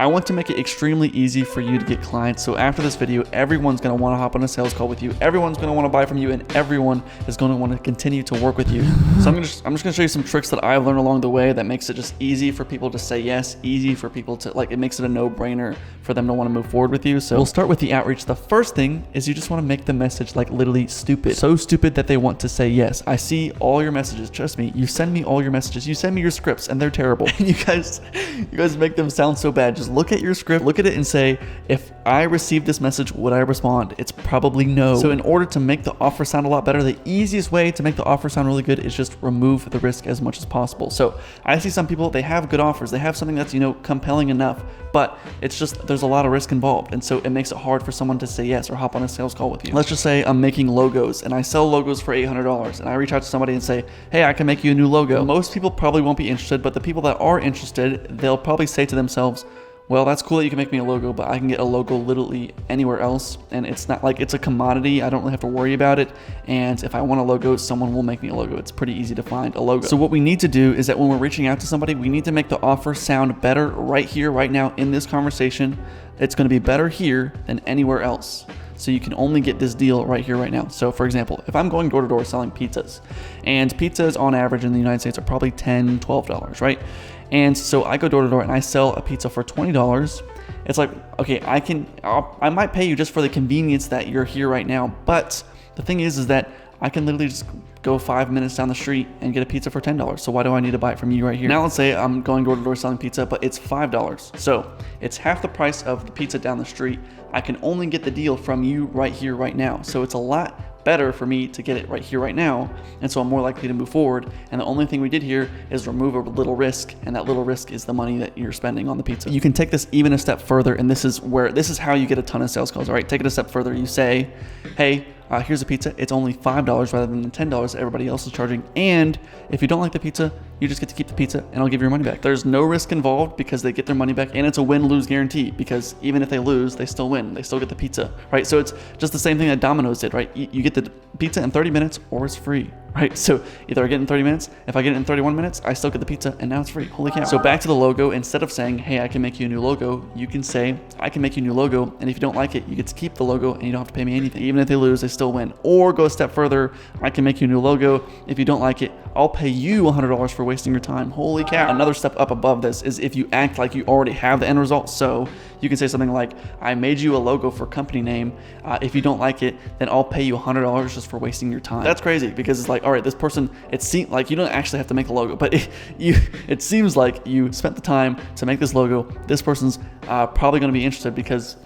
want to make it extremely easy for you to get clients. So after this video, everyone's going to want to hop on a sales call with you. Everyone's going to want to buy from you, and everyone is going to want to continue to work with you. So I'm just going to show you some tricks that I've learned along the way that makes it just easy for people to say yes, easy for people to like, it makes it a no-brainer for them to want to move forward with you. So we'll start with the outreach. The first thing is you just want to make the message like literally stupid. So stupid that they want to say yes. I see all your messages. Trust me, you send me all your messages. You send me your scripts and they're terrible. And you guys make them sound so bad. Just look at your script, look at it and say, if I received this message, would I respond? It's probably no. So in order to make the offer sound a lot better, the easiest way to make the offer sound really good is just remove the risk as much as possible. So I see some people, they have good offers. They have something that's, compelling enough, but it's just, there's a lot of risk involved. And so it makes it hard for someone to say yes or hop on a sales call with you. Let's just say I'm making logos and I sell logos for $800 and I reach out to somebody and say, hey, I can make you a new logo. Most people probably won't be interested, but the people that are interested, they'll probably say to themselves, well, that's cool that you can make me a logo, but I can get a logo literally anywhere else. And it's not like it's a commodity. I don't really have to worry about it. And if I want a logo, someone will make me a logo. It's pretty easy to find a logo. So what we need to do is that when we're reaching out to somebody, we need to make the offer sound better right here, right now in this conversation. It's going to be better here than anywhere else. So you can only get this deal right here, right now. So for example, if I'm going door to door selling pizzas, and pizzas on average in the United States are probably $10, $12, right? And so I go door to door and I sell a pizza for $20. It's like, okay, I might pay you just for the convenience that you're here right now. But the thing is that I can literally just go 5 minutes down the street and get a pizza for $10. So why do I need to buy it from you right here? Now let's say I'm going door to door selling pizza, but it's $5. So it's half the price of the pizza down the street. I can only get the deal from you right here, right now. So it's a lot better for me to get it right here, right now. And so I'm more likely to move forward. And the only thing we did here is remove a little risk. And that little risk is the money that you're spending on the pizza. You can take this even a step further. And this is how you get a ton of sales calls. All right, take it a step further. You say, hey, here's a pizza. It's only $5 rather than the $10 everybody else is charging. And if you don't like the pizza, you just get to keep the pizza and I'll give you your money back. There's no risk involved because they get their money back, and it's a win-lose guarantee because even if they lose, they still win. They still get the pizza, right? So it's just the same thing that Domino's did, right? You get the pizza in 30 minutes or it's free, right? So either I get it in 30 minutes, if I get it in 31 minutes, I still get the pizza and now it's free. Holy cow. So back to the logo, instead of saying, hey, I can make you a new logo, you can say, I can make you a new logo. And if you don't like it, you get to keep the logo and you don't have to pay me anything. Even if they lose, they still win. Or go a step further, I can make you a new logo. If you don't like it, I'll pay you $100 for wasting your time. Holy cow. Another step up above this is if you act like you already have the end result. So you can say something like, I made you a logo for company name. If you don't like it, then I'll pay you $100 just for wasting your time. That's crazy because it's like, all right, this person, it seems like you don't actually have to make a logo, but it seems like you spent the time to make this logo. This person's probably going to be interested because,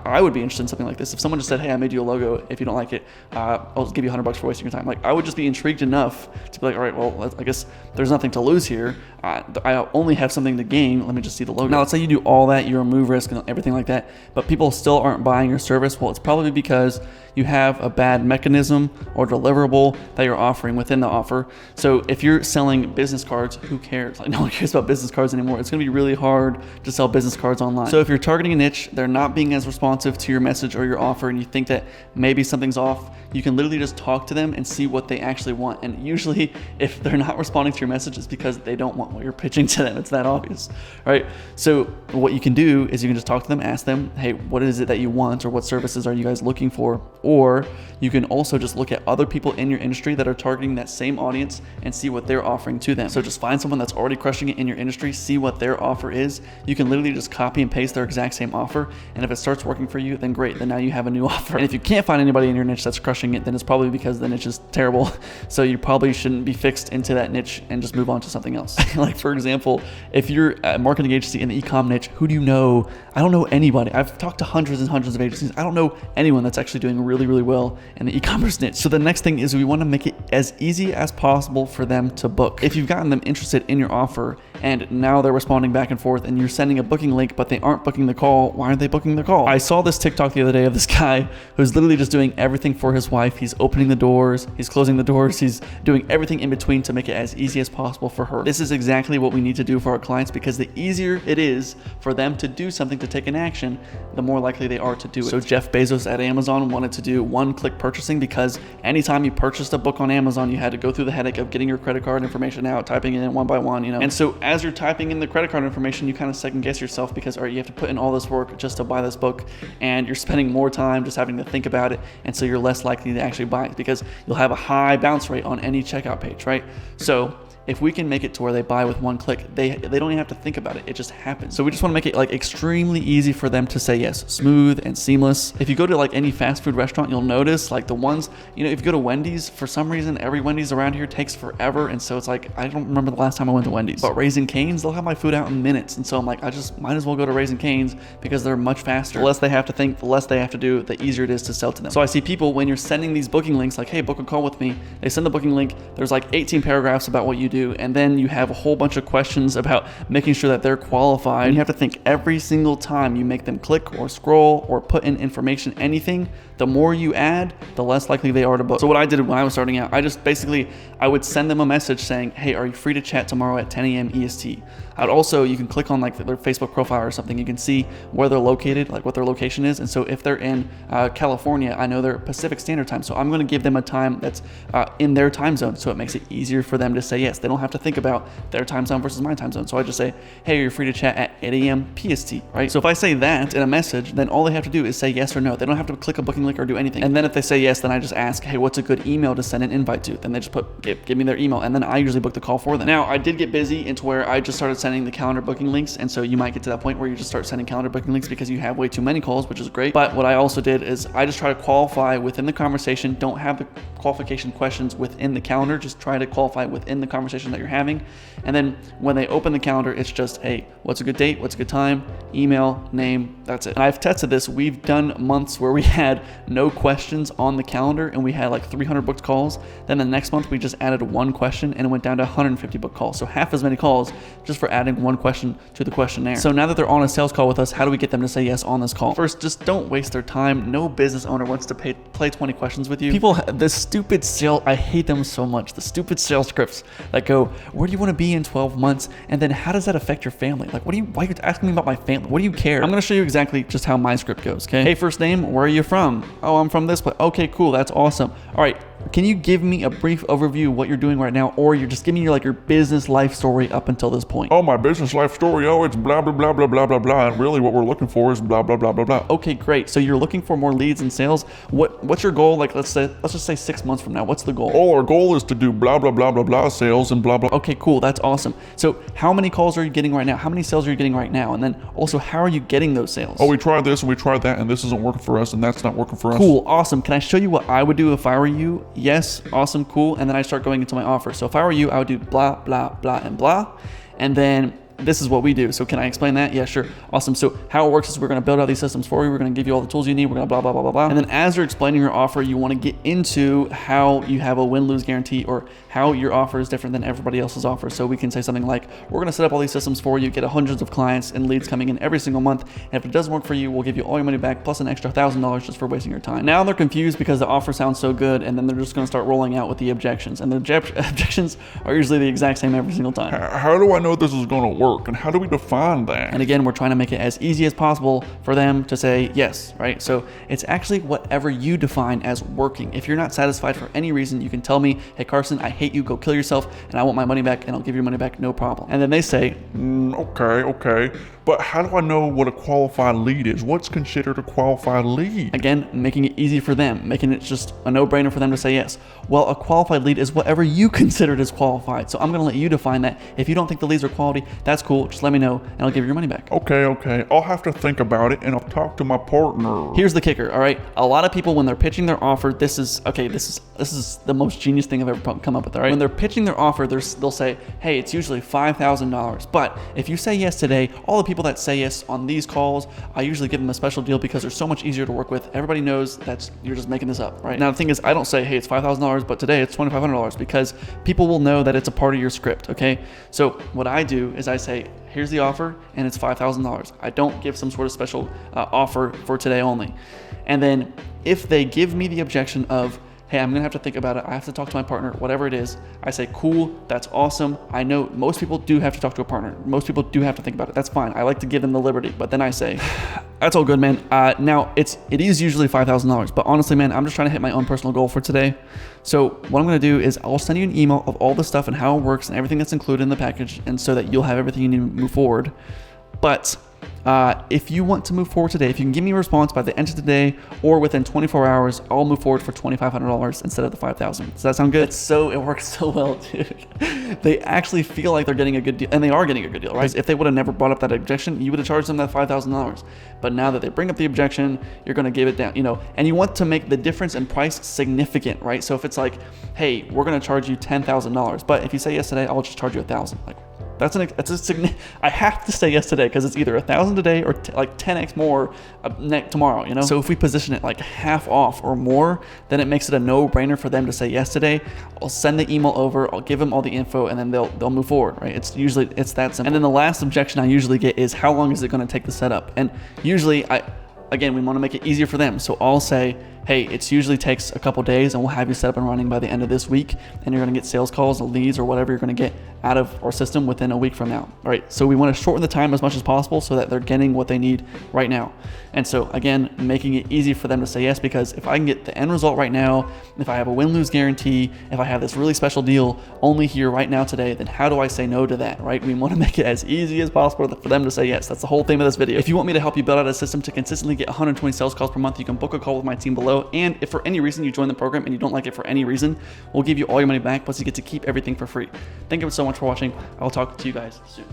I would be interested in something like this. If someone just said, hey, I made you a logo. If you don't like it, I'll just give you $100 for wasting your time. Like, I would just be intrigued enough to be like, all right, well, I guess there's nothing to lose here. I only have something to gain. Let me just see the logo. Now, let's say you do all that, you remove risk and everything like that, but people still aren't buying your service. Well, it's probably because you have a bad mechanism or deliverable that you're offering within the offer. So if you're selling business cards, who cares? Like, no one cares about business cards anymore. It's going to be really hard to sell business cards online. So if you're targeting a niche, they're not being as responsive to your message or your offer, and you think that maybe something's off, you can literally just talk to them and see what they actually want. And usually if they're not responding to your message, it's because they don't want what you're pitching to them. It's that obvious, right? So what you can do is you can just talk to them, ask them, hey, what is it that you want, or what services are you guys looking for? Or you can also just look at other people in your industry that are targeting that same audience and see what they're offering to them. So just find someone that's already crushing it in your industry, see what their offer is. You can literally just copy and paste their exact same offer. And if it starts working for you, then great. Then now you have a new offer. And if you can't find anybody in your niche that's crushing it, then it's probably because the niche is terrible. So you probably shouldn't be fixed into that niche and just move on to something else. Like, for example, if you're a marketing agency in the e-com niche, who do you know? I don't know anybody. I've talked to hundreds and hundreds of agencies. I don't know anyone that's actually doing really, really well in the e-commerce niche. So the next thing is we want to make it as easy as possible for them to book. If you've gotten them interested in your offer and now they're responding back and forth and you're sending a booking link, but they aren't booking the call, why aren't they booking the call? I saw this TikTok the other day of this guy who's literally just doing everything for his wife. He's opening the doors, he's closing the doors, he's doing everything in between to make it as easy as possible for her. This is exactly what we need to do for our clients, because the easier it is for them to do something, to take an action, the more likely they are to do it. So Jeff Bezos at Amazon wanted to do one-click purchasing because anytime you purchased a book on Amazon, you had to go through the headache of getting your credit card information out, typing it in one by one, And so as you're typing in the credit card information, you kind of second guess yourself because, all right, you have to put in all this work just to buy this book, and you're spending more time just having to think about it, and so you're less likely to actually buy it because you'll have a high bounce rate on any checkout page, right? So if we can make it to where they buy with one click, they don't even have to think about it. It just happens. So we just want to make it like extremely easy for them to say yes, smooth and seamless. If you go to like any fast food restaurant, you'll notice like the ones, you know, if you go to Wendy's, for some reason, every Wendy's around here takes forever. And so it's like, I don't remember the last time I went to Wendy's. But Raising Cane's, they'll have my food out in minutes. And so I'm like, I just might as well go to Raising Cane's because they're much faster. The less they have to think, the less they have to do, the easier it is to sell to them. So I see people, when you're sending these booking links, like, hey, book a call with me, they send the booking link, there's like 18 paragraphs about what you do, and then you have a whole bunch of questions about making sure that they're qualified. And you have to think every single time you make them click or scroll or put in information, anything, the more you add, the less likely they are to book. So what I did when I was starting out, I would send them a message saying, hey, are you free to chat tomorrow at 10 a.m. EST? I'd also, you can click on like their Facebook profile or something. You can see where they're located, like what their location is. And so if they're in California, I know they're Pacific Standard Time. So I'm going to give them a time that's in their time zone. So it makes it easier for them to say yes. They don't have to think about their time zone versus my time zone. So I just say, hey, you're free to chat at 8 a.m. PST, right? So if I say that in a message, then all they have to do is say yes or no. They don't have to click a booking link or do anything. And then if they say yes, then I just ask, hey, what's a good email to send an invite to? Then they just give me their email, and then I usually book the call for them. Now, I did get busy into where I just started sending the calendar booking links, and so you might get to that point where you just start sending calendar booking links because you have way too many calls, which is great. But what I also did is I just try to qualify within the conversation. Don't have the qualification questions within the calendar. Just try to qualify within the conversation that you're having. And then when they open the calendar, it's just, hey, what's a good date? What's a good time? Email, name, that's it. And I've tested this. We've done months where we had no questions on the calendar and we had like 300 booked calls. Then the next month we just added one question and it went down to 150 booked calls. So half as many calls just for adding one question to the questionnaire. So now that they're on a sales call with us, how do we get them to say yes on this call? First, just don't waste their time. No business owner wants to play 20 questions with you. People, the stupid sale, I hate them so much. The stupid sales scripts that go, where do you want to be in 12 months? And then how does that affect your family? Like, why are you asking me about my family? What do you care? I'm going to show you exactly just how my script goes, okay? Hey, first name, where are you from? Oh, I'm from this place. Okay, cool. That's awesome. All right. Can you give me a brief overview of what you're doing right now? Or you're just giving me your business life story up until this point. Oh, my business life story. Oh, it's blah, blah, blah, blah, blah, blah, blah. And really what we're looking for is blah, blah, blah, blah, blah. Okay, great. So you're looking for more leads and sales. What's your goal? Like, let's just say 6 months from now. What's the goal? Oh, our goal is to do blah, blah, blah, blah, blah sales and blah, blah. Okay, cool. That's awesome. So how many calls are you getting right now? How many sales are you getting right now? And then also, how are you getting those sales? Oh, we tried this and we tried that and this isn't working for us and that's not working for us. Cool. Awesome. Can I show you what I would do if I were you? Yes. Awesome. Cool. And then I start going into my offer. So if I were you, I would do blah, blah, blah, and blah. And then this is what we do. So can I explain that? Yeah, sure. Awesome. So how it works is we're going to build out these systems for you. We're going to give you all the tools you need. We're going to blah, blah, blah, blah, blah. And then as you're explaining your offer, you want to get into how you have a win-lose guarantee or how your offer is different than everybody else's offer. So we can say something like, we're going to set up all these systems for you, get hundreds of clients and leads coming in every single month. And if it doesn't work for you, we'll give you all your money back plus an extra $1,000 just for wasting your time. Now they're confused because the offer sounds so good, and then they're just going to start rolling out with the objections. And the objections are usually the exact same every single time. How do I know this is going to work? And how do we define that? And again, we're trying to make it as easy as possible for them to say yes, right? So it's actually whatever you define as working. If you're not satisfied for any reason, you can tell me, hey Carson, I hate you, go kill yourself, and I want my money back, and I'll give you your money back, no problem. And then they say, okay. But how do I know what a qualified lead is? What's considered a qualified lead? Again, making it easy for them, making it just a no-brainer for them to say yes. Well, a qualified lead is whatever you considered as qualified. So I'm going to let you define that. If you don't think the leads are quality, that's cool. Just let me know, and I'll give you your money back. Okay. I'll have to think about it, and I'll talk to my partner. Here's the kicker, all right? A lot of people, when they're pitching their offer, this is the most genius thing I've ever come up with, all right? When they're pitching their offer, they'll say, hey, it's usually $5,000. But if you say yes today, all the people that say yes on these calls, I usually give them a special deal because they're so much easier to work with. Everybody knows that you're just making this up, right? Now, the thing is, I don't say, hey, it's $5,000, but today it's $2,500 because people will know that it's a part of your script, okay? So what I do is I say, here's the offer, and it's $5,000. I don't give some sort of special offer for today only. And then if they give me the objection of, hey, I'm gonna have to think about it, I have to talk to my partner, whatever it is, I say, cool, that's awesome. I know most people do have to talk to a partner. Most people do have to think about it. That's fine. I like to give them the liberty. But then I say, that's all good, man. Now it is usually $5,000, but honestly, man, I'm just trying to hit my own personal goal for today. So what I'm going to do is I'll send you an email of all the stuff and how it works and everything that's included in the package, and so that you'll have everything you need to move forward. But if you want to move forward today, if you can give me a response by the end of today or within 24 hours, I'll move forward for $2,500 instead of the $5,000. Does that sound good? It works so well, dude. They actually feel like they're getting a good deal, and they are getting a good deal, right? If they would have never brought up that objection, you would have charged them that $5,000. But now that they bring up the objection, you're going to give it down, and you want to make the difference in price significant, right? So if it's like, hey, we're going to charge you $10,000, but if you say yes today, I'll just charge you $1,000. Like, I have to say yes today because it's either 1,000 today or like 10x more tomorrow, So if we position it like half off or more, then it makes it a no-brainer for them to say yes today. I'll send the email over, I'll give them all the info, and then they'll move forward, right? It's that simple. And then the last objection I usually get is, how long is it going to take to set up? And usually again, we want to make it easier for them. So I'll say, hey, it usually takes a couple days and we'll have you set up and running by the end of this week. And you're going to get sales calls or leads or whatever you're going to get out of our system within a week from now. All right. So we want to shorten the time as much as possible so that they're getting what they need right now. And so again, making it easy for them to say yes, because if I can get the end result right now, if I have a win-lose guarantee, if I have this really special deal only here right now today, then how do I say no to that, right? We want to make it as easy as possible for them to say yes. That's the whole theme of this video. If you want me to help you build out a system to consistently get 120 sales calls per month, you can book a call with my team below. And if for any reason you join the program and you don't like it for any reason, we'll give you all your money back, plus you get to keep everything for free. Thank you so much for watching. I'll talk to you guys soon.